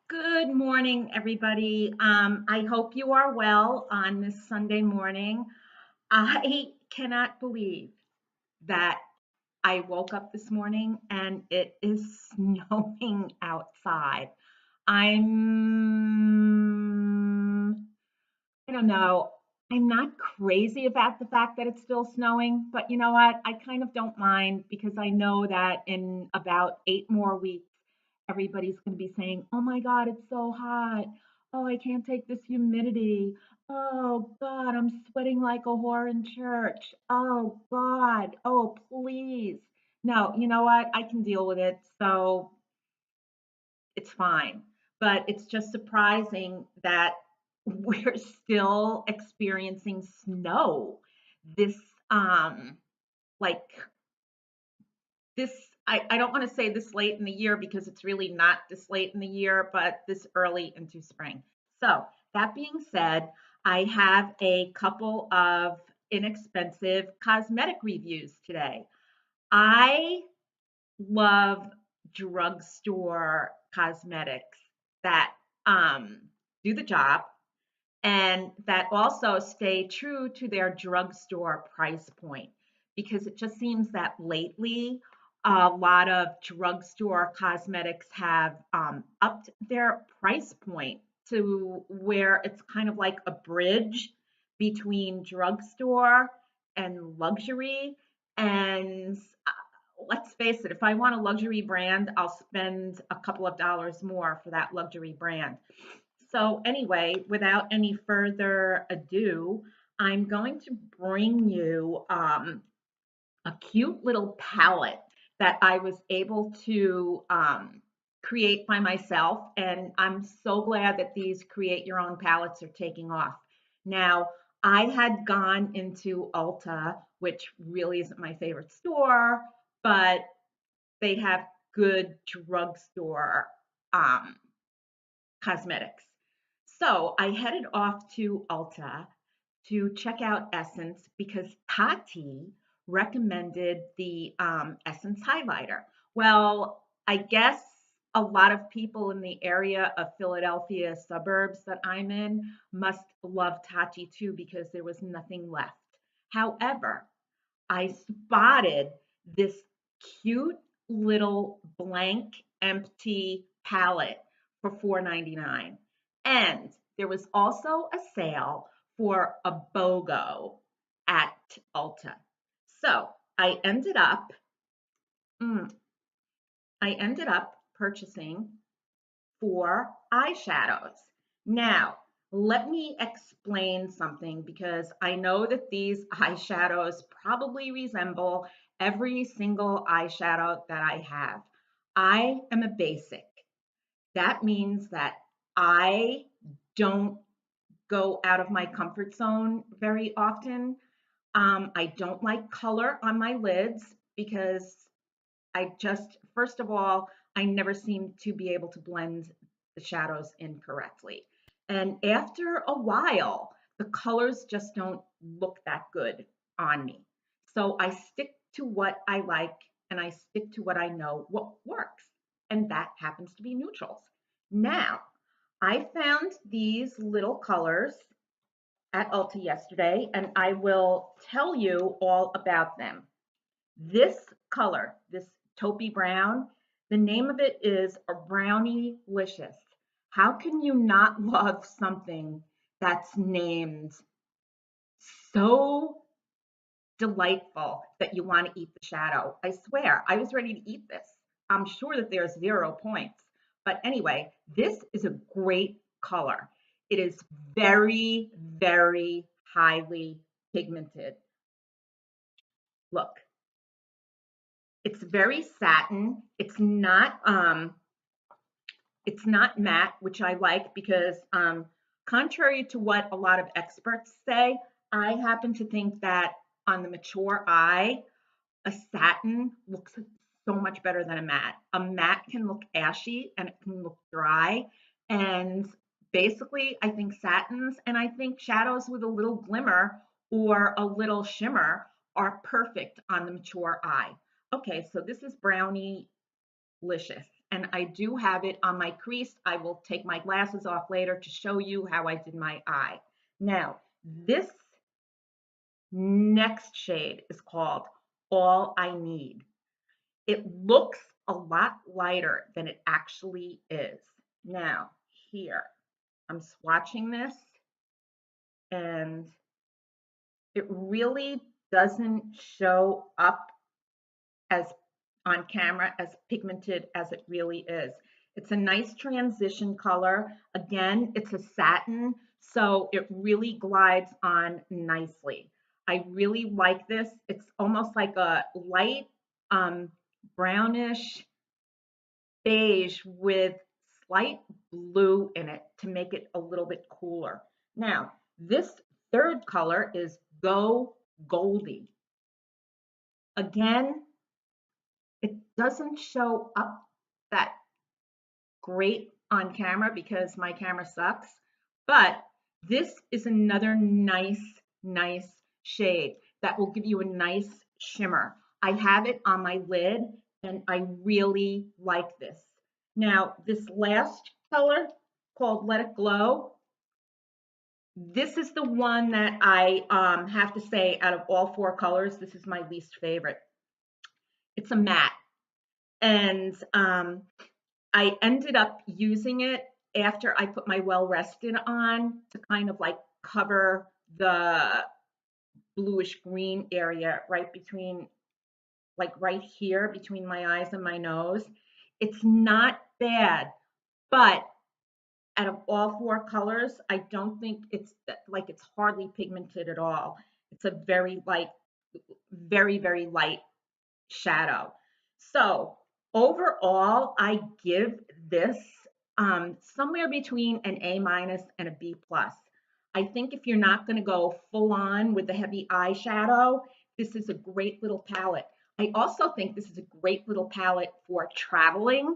Good morning, everybody. I hope you are well on this Sunday morning. I cannot believe that I woke up this morning and it is snowing outside. I don't know, I'm not crazy about the fact that it's still snowing, but you know what? I kind of don't mind because I know that in about 8 more weeks, everybody's going to be saying, oh my God, it's so hot. Oh, I can't take this humidity. Oh God, I'm sweating like a whore in church. Oh God. Oh, please. No, you know what? I can deal with it. So it's fine. But it's just surprising that we're still experiencing snow this like this I don't want to say this late in the year because it's really not this late in the year, but this early into spring. So that being said, I have a couple of inexpensive cosmetic reviews today. I love drugstore cosmetics that um, do the job and that also stay true to their drugstore price point because it just seems that lately a lot of drugstore cosmetics have upped their price point to where it's kind of like a bridge between drugstore and luxury. And let's face it, if I want a luxury brand, I'll spend a couple of dollars more for that luxury brand. So, anyway, without any further ado, I'm going to bring you a cute little palette that I was able to create by myself. And I'm so glad that these create your own palettes are taking off. Now, I had gone into Ulta, which really isn't my favorite store, but they have good drugstore um, cosmetics. So I headed off to Ulta to check out Essence because Tati recommended the Essence highlighter. Well, I guess a lot of people in the area of Philadelphia suburbs that I'm in must love Tati too because there was nothing left. However, I spotted this cute little blank empty palette for $4.99. And there was also a sale for a BOGO at Ulta. So I ended up, mm, I ended up purchasing 4 eyeshadows. Now, let me explain something because I know that these eyeshadows probably resemble every single eyeshadow that I have. I am a basic. That means that I don't go out of my comfort zone very often. I don't like color on my lids because I just, first of all, I never seem to be able to blend the shadows in correctly. And after a while, the colors just don't look that good on me. So I stick to what I like and I stick to what I know what works. And that happens to be neutrals. Now, I found these little colors at Ulta yesterday and I will tell you all about them. This color, this taupey brown, the name of it is a brownie licious. How can you not love something that's named so delightful that you want to eat the shadow? I swear, I was ready to eat this. I'm sure that there's 0 points. But anyway, this is a great color. It is very, very highly pigmented. Look, it's very satin. It's not matte, which I like because contrary to what a lot of experts say, I happen to think that on the mature eye, a satin looks so much better than a matte. A matte can look ashy and it can look dry. And basically, I think satins and I think shadows with a little glimmer or a little shimmer are perfect on the mature eye. Okay, so this is Brownie Licious. and I do have it on my crease. I will take my glasses off later to show you how I did my eye. Now, this next shade is called All I Need. It looks a lot lighter than it actually is. Now, here, I'm swatching this, and it really doesn't show up as on camera as pigmented as it really is. It's a nice transition color. Again, it's a satin, so it really glides on nicely. I really like this. It's almost like a light brownish beige with slight blue in it to make it a little bit cooler. Now, this third color is Go Goldie. Again, it doesn't show up that great on camera because my camera sucks, but this is another nice shade that will give you a nice shimmer. I have it on my lid and I really like this. Now, this last color called Let It Glow, this is the one that I have to say out of all four colors, this is my least favorite. It's a matte. And I ended up using it after I put my Well Rested on to kind of like cover the bluish green area right between, like right here between my eyes and my nose. It's not bad, but out of all four colors, I don't think it's hardly pigmented at all. It's a very light, very light shadow. So overall, I give this somewhere between an A minus and a B plus. I think if you're not going to go full on with the heavy eyeshadow, this is a great little palette. I also think this is a great little palette for traveling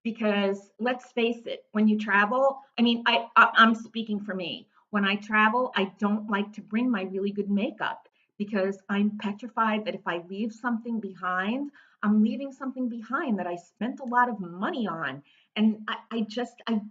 because let's face it, when you travel, I mean, I'm speaking for me. When I travel, I don't like to bring my really good makeup because I'm petrified that if I leave something behind, I'm leaving something behind that I spent a lot of money on. And I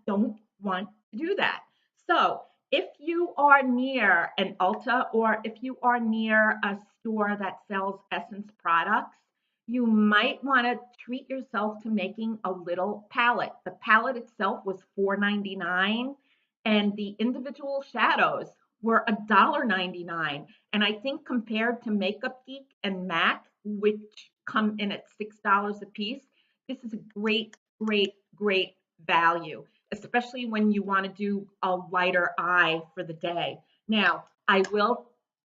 don't want to do that. So if you are near an Ulta or if you are near a store that sells Essence products, you might want to treat yourself to making a little palette. The palette itself was $4.99 and the individual shadows were $1.99. And I think compared to Makeup Geek and MAC, which come in at $6 a piece, this is a great value, especially when you want to do a lighter eye for the day. Now, I will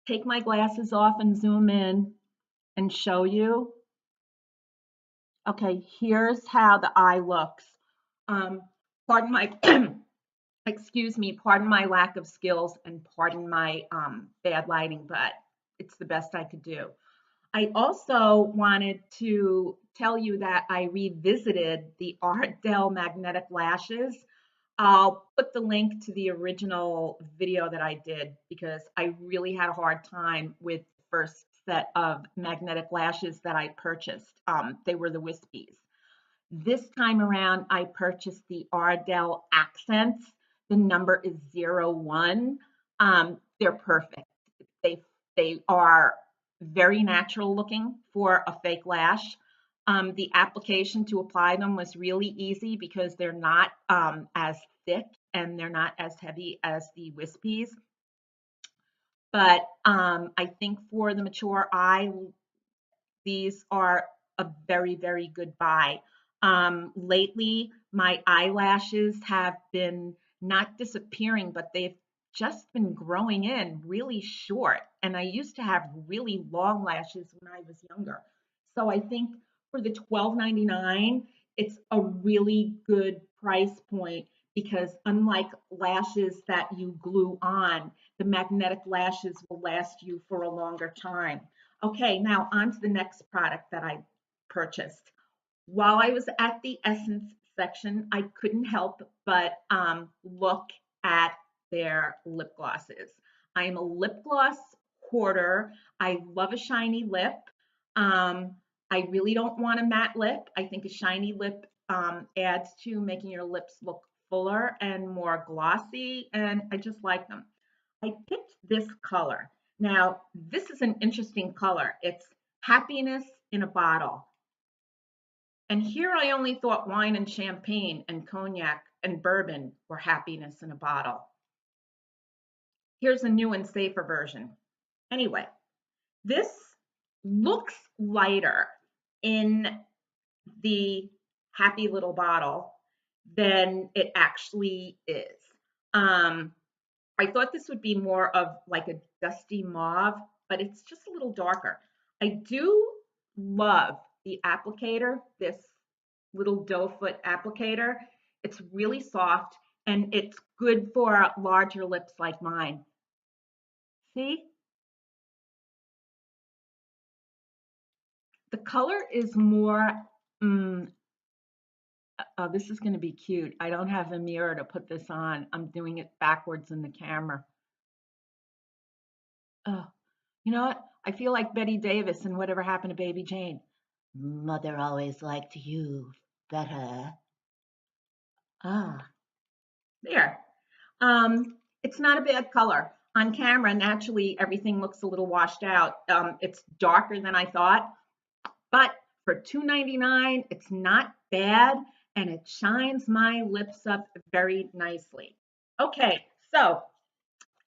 take my glasses off and zoom in and show you. Okay, here's how the eye looks. Pardon my excuse me, pardon my lack of skills and pardon my bad lighting, but it's the best I could do. I also wanted to tell you that I revisited the Ardell magnetic lashes. I'll put the link to the original video that I did because I really had a hard time with the first set of magnetic lashes that I purchased. They were the Wispies. This time around, I purchased the Ardell Accents. The number is 01. They're perfect. They they are very natural looking for a fake lash. The application to apply them was really easy because they're not as thick and they're not as heavy as the Wispies. But I think for the mature eye, these are a very good buy. Lately, my eyelashes have been not disappearing, but they've just been growing in really short. And I used to have really long lashes when I was younger. So I think for the $12.99, it's a really good price point because unlike lashes that you glue on, the magnetic lashes will last you for a longer time. Okay, now on to the next product that I purchased. While I was at the Essence section, I couldn't help but look at their lip glosses. I am a lip gloss hoarder. I love a shiny lip. I really don't want a matte lip. I think a shiny lip adds to making your lips look fuller and more glossy, and I just like them. I picked this color. Now, this is an interesting color. It's happiness in a bottle. And here I only thought wine and champagne and cognac and bourbon were happiness in a bottle. Here's a new and safer version. Anyway, this looks lighter in the happy little bottle than it actually is. Um, I thought this would be more of like a dusty mauve, but it's just a little darker. I do love the applicator, this little doe foot applicator. It's really soft and it's good for larger lips like mine. See? The color is more, oh, this is going to be cute. I don't have a mirror to put this on. I'm doing it backwards in the camera. Oh, you know what? I feel like Betty Davis in Whatever Happened to Baby Jane. Mother always liked you better. Ah, there. It's not a bad color. On camera, naturally, everything looks a little washed out. It's darker than I thought, but for $2.99, it's not bad, and it shines my lips up very nicely. Okay, so,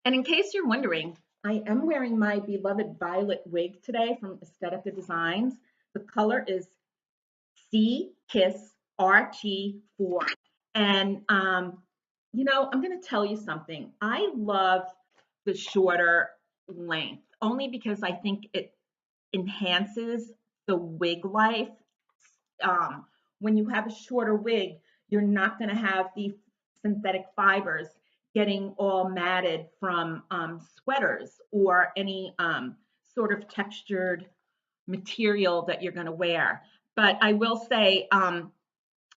and in case you're wondering, I am wearing my beloved violet wig today from Aesthetica Designs. The color is C Kiss RT4. And I'm going to tell you something. I love the shorter length only because I think it enhances the wig life. When you have a shorter wig, you're not going to have the synthetic fibers getting all matted from sweaters or any sort of textured material that you're going to wear. But I will say I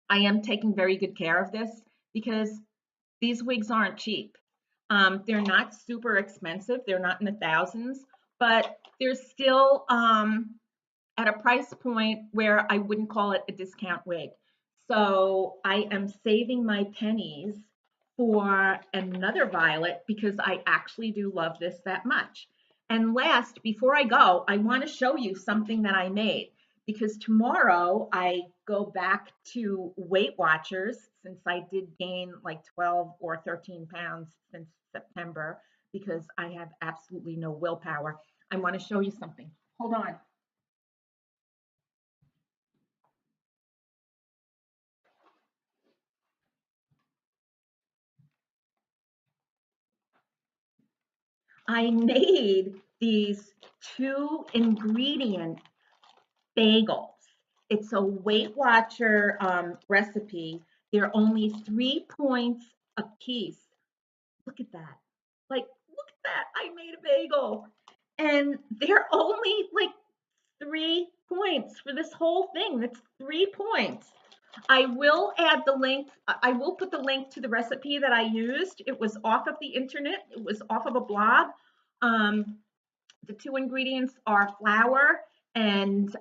am taking very good care of this because these wigs aren't cheap. They're not super expensive. They're not in the thousands, but they're still at a price point where I wouldn't call it a discount wig. So I am saving my pennies for another violet because I actually do love this that much. And last, before I go, I want to show you something that I made because tomorrow I go back to Weight Watchers since I did gain like 12 or 13 pounds since September because I have absolutely no willpower. I want to show you something. Hold on. I made these 2 ingredient bagels. It's a Weight Watcher recipe. They're only 3 points a piece. Look at that. Like, look at that. I made a bagel. And they're only like 3 points for this whole thing. That's 3 points. I will add the link. I will put the link to the recipe that I used. It was off of the internet. It was off of a blog. Um, the 2 ingredients are flour and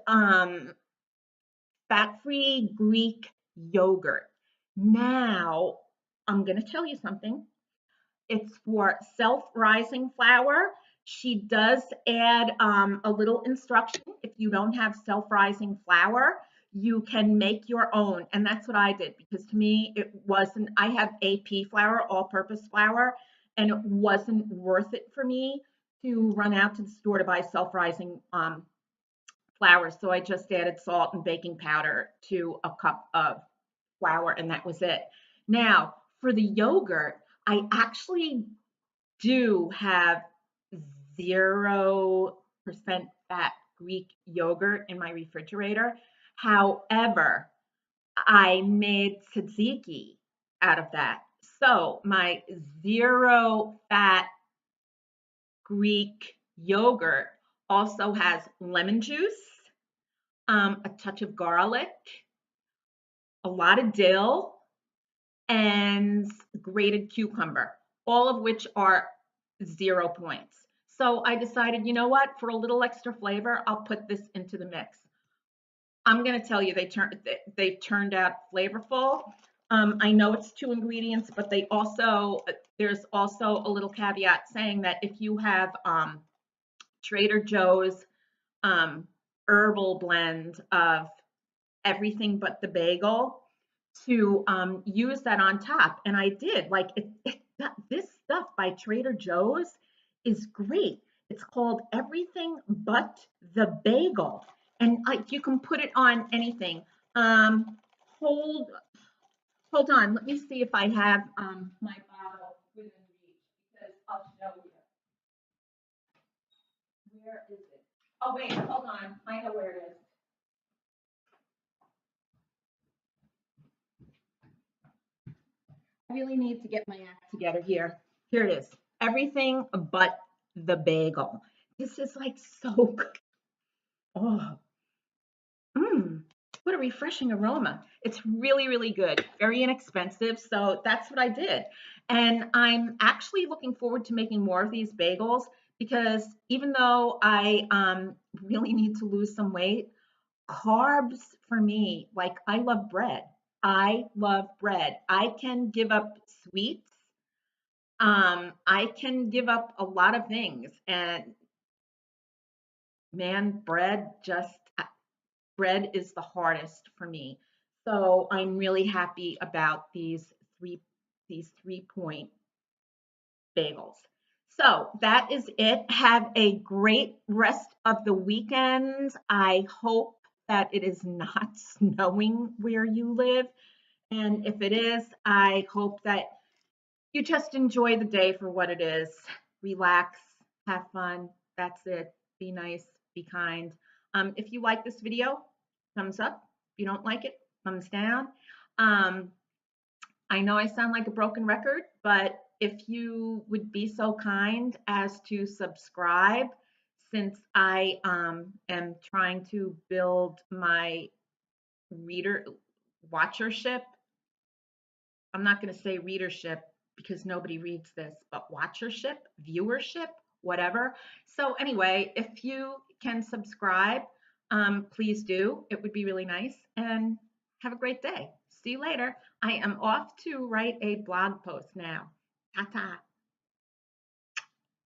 fat-free Greek yogurt. Now, I'm going to tell you something. It's for self-rising flour. She does add a little instruction. If you don't have self-rising flour, you can make your own. And that's what I did because to me, it wasn't, I have AP flour, all-purpose flour, and it wasn't worth it for me to run out to the store to buy self-rising flour. So I just added salt and baking powder to a cup of flour, and that was it. Now, for the yogurt, I actually do have 0% fat Greek yogurt in my refrigerator. However, I made tzatziki out of that. So my 0 fat Greek yogurt also has lemon juice, a touch of garlic, a lot of dill, and grated cucumber, all of which are 0 points. So I decided, you know what, for a little extra flavor, I'll put this into the mix. I'm gonna tell you, they turned out flavorful. I know it's two ingredients, but there's also a little caveat saying that if you have Trader Joe's um, herbal blend of everything but the bagel, to use that on top, and I did. Like this stuff by Trader Joe's is great. It's called Everything But the Bagel, and like you can put it on anything. Um, hold hold on, let me see if I have my bottle within reach because I'll show you. Where is it? Oh wait, hold on. I know where it is. I really need to get my act together here. Here it is. Everything but the bagel. This is like so good. Oh, mmm, what a refreshing aroma. It's really, really good. Very inexpensive. So that's what I did. And I'm actually looking forward to making more of these bagels because even though I really need to lose some weight, carbs for me, like I love bread. I love bread. I can give up sweets. I can give up a lot of things, and man, bread is the hardest for me. So I'm really happy about three these 3 point bagels. So that is it. Have a great rest of the weekend. I hope that it is not snowing where you live. And if it is, I hope that you just enjoy the day for what it is. Relax, have fun. That's it. Be nice, be kind. If you like this video, thumbs up. If you don't like it, thumbs down. Um, I know I sound like a broken record, but if you would be so kind as to subscribe, since I am trying to build my reader watchership. I'm not going to say readership because nobody reads this, but watchership, viewership, whatever. So anyway, if you can subscribe, please do. It would be really nice. And have a great day. See you later. I am off to write a blog post now. Ta ta.